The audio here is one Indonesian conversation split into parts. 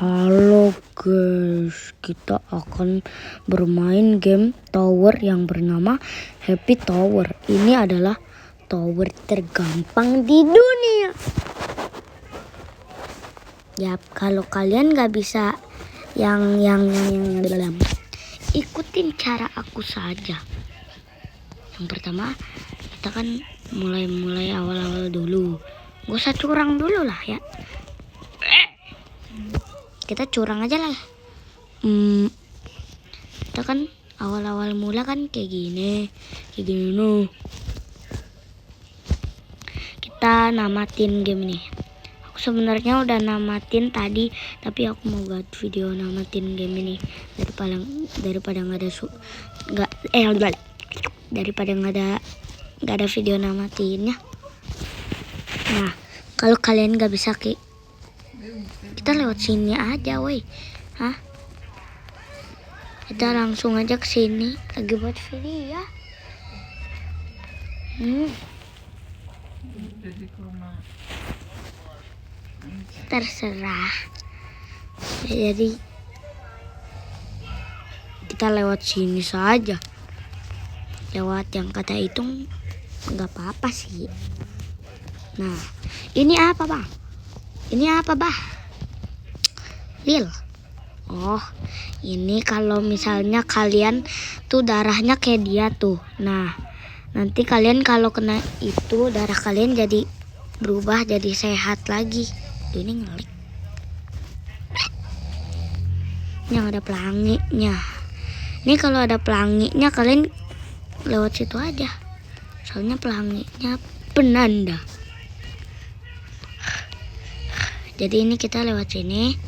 Halo guys, kita akan bermain game tower yang bernama Happy Tower. Ini adalah tower tergampang di dunia. Yap, kalau kalian nggak bisa yang dalam, ikutin cara aku saja. Yang pertama, kita kan mulai awal-awal dulu. Gak usah curang dulu lah ya. Kita curang aja lah. Kita kan awal-awal mula kan kayak gini nih. Kita namatin game ini. Aku sebenarnya udah namatin tadi, tapi aku mau buat video namatin game ini daripada nggak ada video namatinnya. Nah, kalau kalian nggak bisa kita lewat sini aja, woi. Hah? Kita langsung aja ke sini lagi buat video ya. Terserah. Jadi kita lewat sini saja. Lewat yang kata hitung nggak apa-apa sih. Nah, ini apa bang? Lil. Oh, ini kalau misalnya kalian tuh darahnya kayak dia tuh. Nah, nanti kalian kalau kena itu darah kalian jadi berubah jadi sehat lagi. Ini ngelik. Yang ada pelanginya. Ini kalau ada pelanginya kalian lewat situ aja. Soalnya pelanginya penanda. Jadi ini kita lewat sini,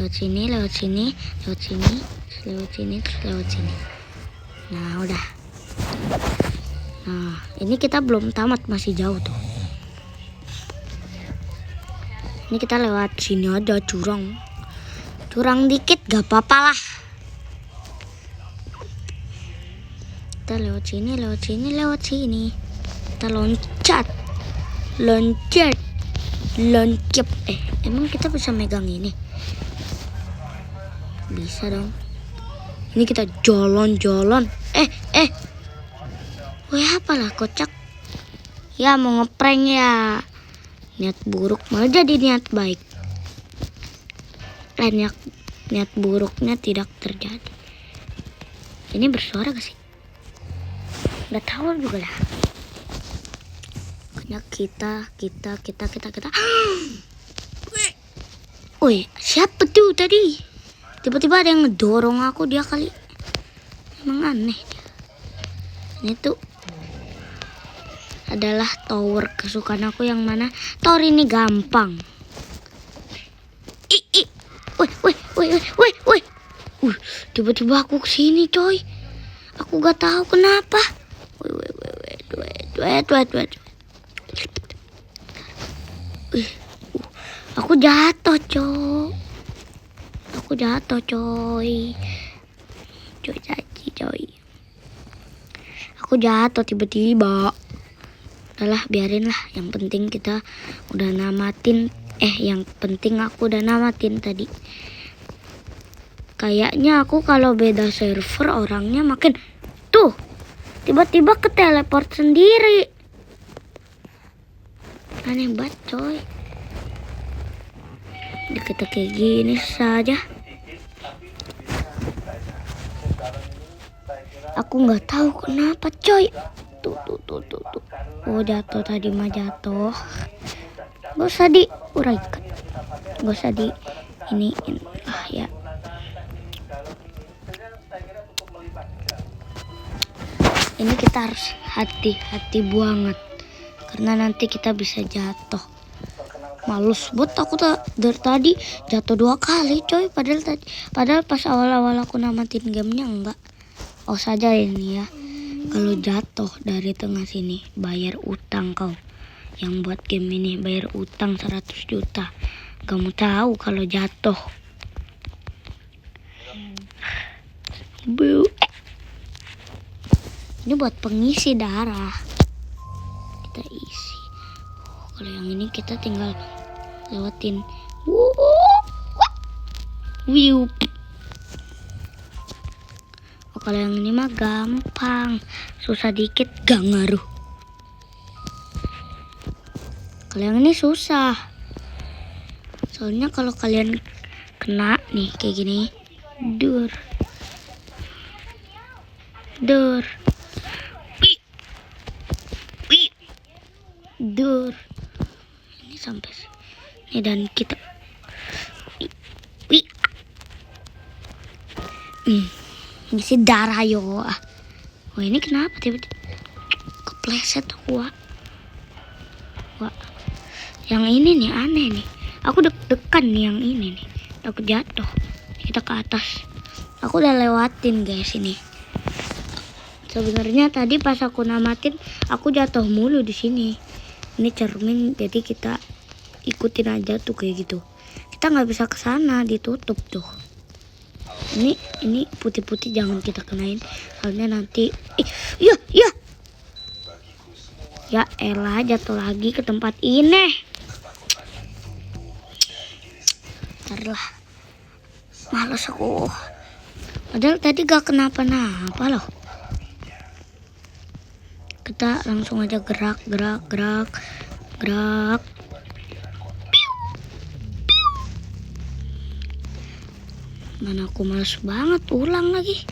lewat sini. Nah, udah. Nah, ini kita belum tamat, masih jauh tuh. Ini kita lewat sini aja, curang dikit gak apa-apa lah. Kita lewat sini. Kita loncat. Emang kita bisa megang ini? Bisa dong. Ini kita jalan. Wah, apalah kocak. Ya mau ngeprank ya. Niat buruk malah jadi niat baik. Niat buruknya tidak terjadi. Ini bersuara gak sih? Gak tahu juga lah. Pokoknya kita. Woi, siapa tuh tadi? Tiba-tiba ada yang ngedorong aku, dia kali. Emang aneh dia. Ini tuh adalah tower kesukaan aku yang mana tower ini gampang. Woi. Tiba-tiba aku kesini coy. Aku gak tahu kenapa. Wait. Aku jatuh coy. Aku jatuh tiba-tiba. Udahlah, biarin lah. Yang penting kita udah namatin. Yang penting aku udah namatin tadi. Kayaknya aku kalau beda server orangnya makin tuh. Tiba-tiba ke teleport sendiri. Aneh banget coy. Kita kayak gini saja. Aku nggak tahu kenapa coy. Tuh. Oh, jatuh tadi mah jatuh. Gak usah diuraikan. Gak usah iniin lah ya. Ini kita harus hati-hati banget. Karena nanti kita bisa jatuh. Males buat aku dari tadi jatuh 2 kali coy. Padahal pas awal-awal aku namatin gamenya enggak. Oh saja ini ya. Kalau jatuh dari tengah sini bayar utang kau. Yang buat game ini bayar utang 100 juta. Kamu tahu kalau jatuh. Ini buat pengisi darah. Kita isi. Kalau yang ini kita tinggal lewatin. Wiu. Oh, kalau yang ini mah gampang, susah dikit gak ngaruh. Kalau yang ini susah, soalnya kalau kalian kena nih kayak gini, dur, dur, ini sampai sini dan kita, isi darah yo. Oh ini kenapa tiba-tiba kepleset aku, Wak. Yang ini nih aneh nih. Aku deg-degan nih yang ini nih. Takut jatuh. Kita ke atas. Aku udah lewatin guys ini. Sebenarnya tadi pas aku namatin, aku jatuh mulu di sini. Ini cermin, jadi kita ikutin aja tuh kayak gitu. Kita nggak bisa ke sana, ditutup tuh. Ini putih-putih jangan kita kenain, soalnya nanti. Ya elah, jatuh lagi ke tempat ini. Ntarlah, males aku. Padahal tadi gak kenapa-napa loh. Kita langsung aja gerak. Mana aku males banget, ulang lagi.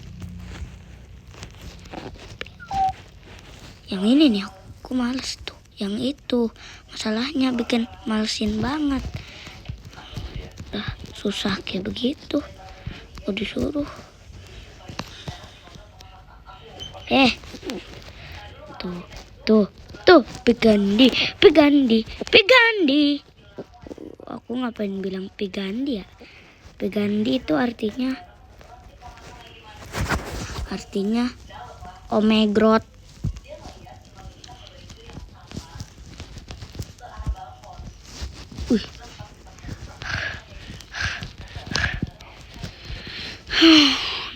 Yang ini nih aku males tuh. Yang itu masalahnya bikin malesin banget. Susah kayak begitu. Aku disuruh. Tuh, pegandi. Aku ngapain bilang pegandi ya? Pegandi itu artinya omegrot.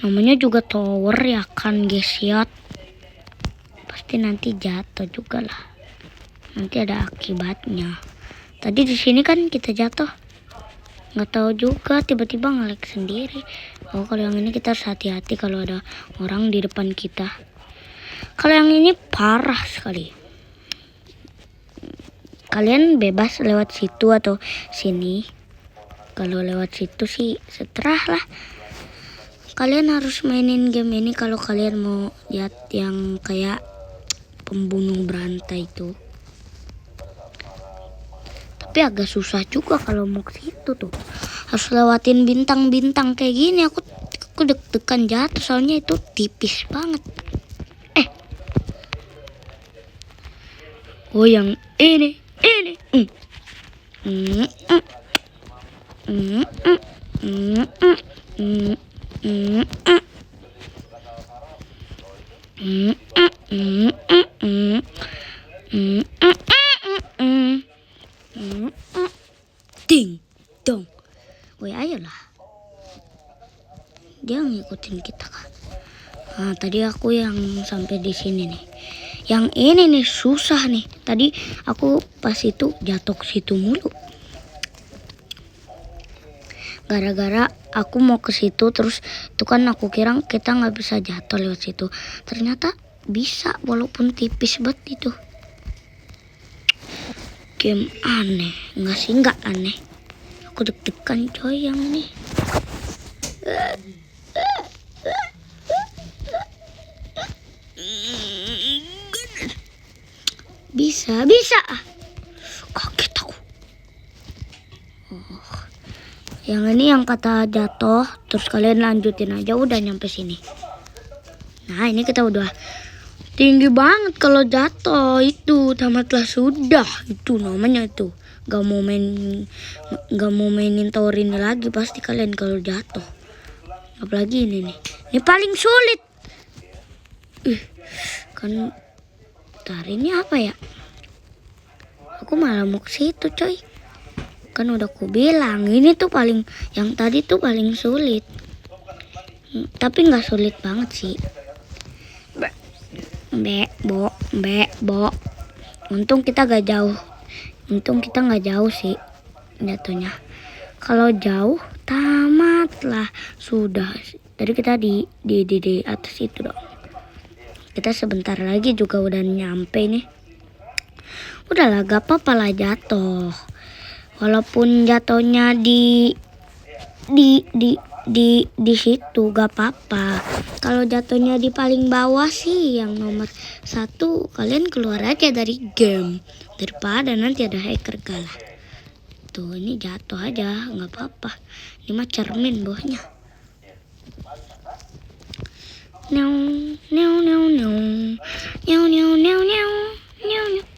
Namanya juga tower ya kan guys ya. Pasti nanti jatuh juga lah. Nanti ada akibatnya. Tadi di sini kan kita jatuh. Nggak tahu juga tiba-tiba nge-lag sendiri. Oh kalau yang ini kita harus hati-hati kalau ada orang di depan kita. Kalau yang ini parah sekali. Kalian bebas lewat situ atau sini. Kalau lewat situ sih seterah lah. Kalian harus mainin game ini kalau kalian mau lihat yang kayak pembunuh berantai itu. Tapi agak susah juga kalau mau ke situ tuh. Harus lewatin bintang-bintang kayak gini. Aku deg-degan jatuh soalnya itu tipis banget. Oh yang ini. Ding dong. Woi ayolah. Dia ngikutin kita kan. Nah, tadi aku yang sampai di sini nih. Yang ini nih susah nih. Tadi aku pas itu jatuh ke situ mulu. Gara-gara aku mau ke situ terus itu kan aku kira kita nggak bisa jatuh lewat situ. Ternyata bisa walaupun tipis banget itu. Game aneh. Enggak sih, enggak aneh. Aku deg-degan coy yang ini. Bisa. Kaget aku. Yang ini yang kata jatuh, terus kalian lanjutin aja udah nyampe sini. Nah ini kita udah tinggi banget kalau jatuh itu tamatlah sudah itu namanya itu. Gak mau mainin tower ini lagi pasti kalian kalau jatuh. Apalagi ini nih, ini paling sulit. Kan ini apa ya? Aku malah mau ke situ coy. Kan udah aku bilang ini tuh paling, yang tadi tuh paling sulit. Tapi nggak sulit banget sih. Untung kita nggak jauh sih. jatuhnya. Kalau jauh tamatlah sudah. Tadi kita di atas itu dong. Kita sebentar lagi juga udah nyampe nih. Udahlah, gak apa-apa lah jatuh. Walaupun jatuhnya di situ gak apa-apa. Kalau jatuhnya di paling bawah sih yang nomor 1, kalian keluar aja dari game daripada nanti ada hacker kalah. Tuh, ini jatuh aja nggak apa-apa. Ini mah cermin bawahnya.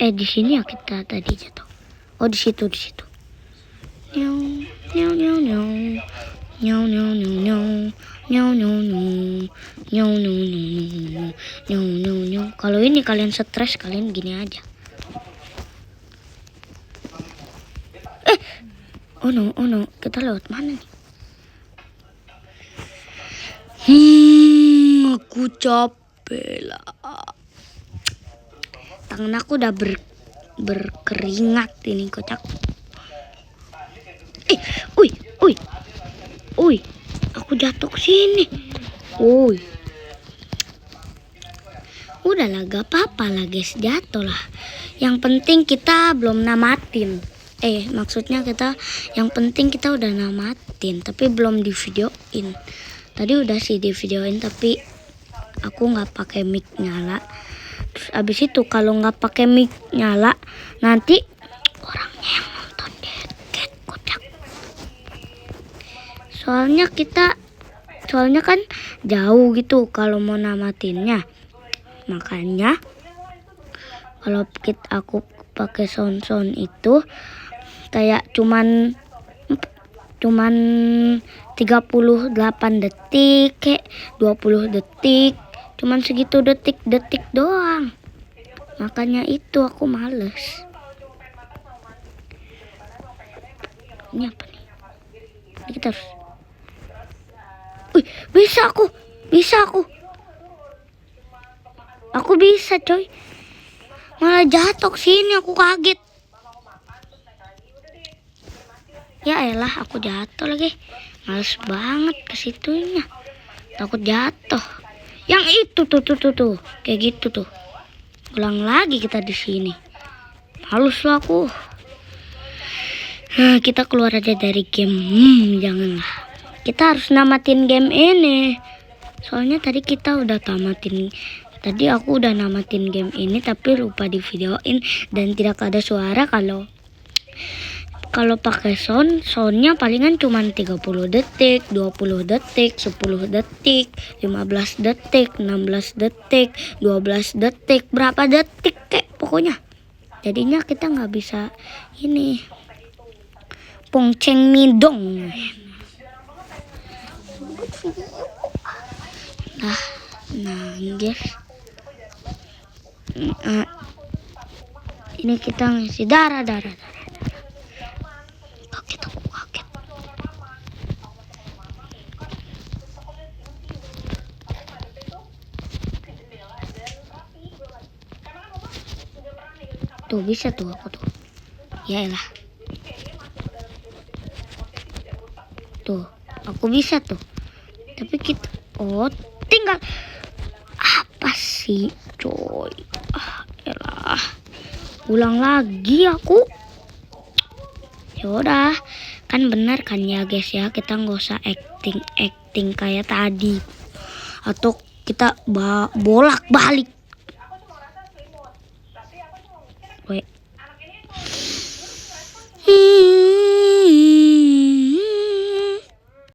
Di sini ya kita tadi jatuh. Oh, di situ. Kalau ini kalian stres, kalian gini aja. Oh no, kita lewat mana nih? Aku capek lah. Tangan aku udah berkeringat ini, kocak. Aku jatuh ke sini. Udahlah, gak apa-apa lah guys, jatuh lah. Yang penting kita belum namatin. Maksudnya yang penting kita udah namatin, tapi belum di videoin. Tadi udah sih di videoin, tapi aku nggak pakai mic nyala. Terus abis itu kalau nggak pakai mic nyala, nanti orangnya yang nonton deket, kocak. Soalnya kan jauh gitu kalau mau namatinnya. Makanya kalau aku pakai sound itu kayak cuman 38 detik, kayak 20 detik, cuman segitu detik doang. Makanya itu aku males. Ini apa nih? Ini kita harus. Bisa aku. Aku bisa, coy. Malah jatuh sini, aku kaget. Ya elah, aku jatuh lagi. Males banget ke situnya. Takut jatuh. Yang itu tuh. Kayak gitu tuh. Ulang lagi kita di sini. Halus lah aku. Nah, kita keluar aja dari game. Janganlah. Kita harus namatin game ini. Soalnya tadi aku udah namatin game ini, tapi lupa di videoin dan tidak ada suara. Kalau pakai soundnya palingan cuma 30 detik, 20 detik, 10 detik, 15 detik, 16 detik, 12 detik, berapa detik kek pokoknya. Jadinya kita nggak bisa ini pongceng midong. Nah guys, ini kita ngisi darah. Kaget. Tuh bisa tuh aku tuh. Ya elah. Tuh, aku bisa tuh. Tapi kita tinggal apa sih, coy? Elah. Ulang lagi aku. Yaudah, kan benar kan ya guys ya, kita nggak usah acting kayak tadi atau kita bolak-balik